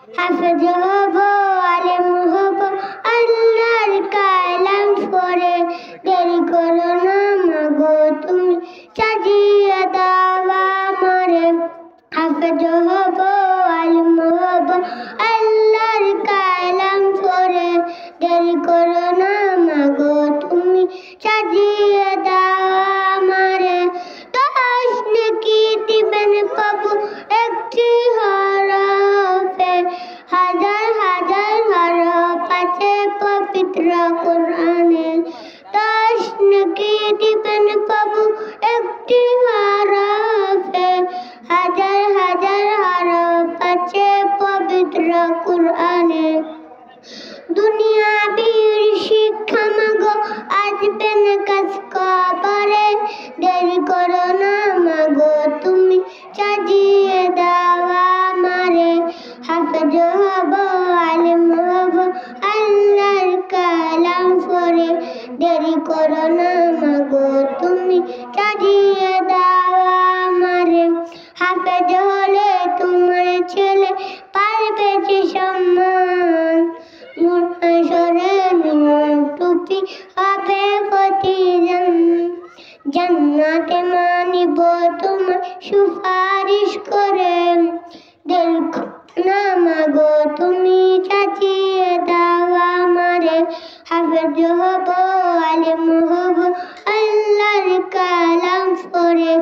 হাফেজ হব, আলেম হব, আল্লাহর কালাম পড়ে। দেরি করো না মাগো তুমি, সাজিয়ে দাও আমারে। হাফেজ হব, আলেম হব, আল্লাহর কালাম পড়ে। দেরি করো না মাগো তুমি, সাজিয়ে দাও আমারে। 10 নেকি দিবেন পাবো একটি হরফে, হাজার হাজার হরফ আছে পবিত্র কোরআনে। 10 নেকি দিবেন পাবো একটি হরফে, হাজার হাজার হরফ আছে পবিত্র কোরআনে। দুনিয়াবীর শিক্ষা মাগো আসবে না কাজ কবরে। দেরি করো না মাগো তুমি, সাজিয়ে দাও আমারে। হাফেজ হব, আলেম হব, আল্লাহর কালাম পড়ে। দেরি করো না মাগো তুমি, সাজিয়ে দাও আমারে। হাফেজ হলে তোমার ছেলে পারবে যে সম্মান, মুর্শিদে নূর টুপি হবে প্রতিদিন। জান্নাতে মানিব তোমার সুপারিশ করে। দেরি করো না মাগো তুমি, সাজিয়ে দাও আমারে। হাফেজ হব, আলেম হব, আল্লাহর কালাম পড়ে।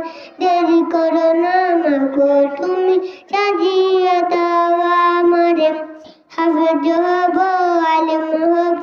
দেরি করো না মাগো তুমি, সাজিয়ে দাও আমারে। হাফেজ হব, আলেম হব,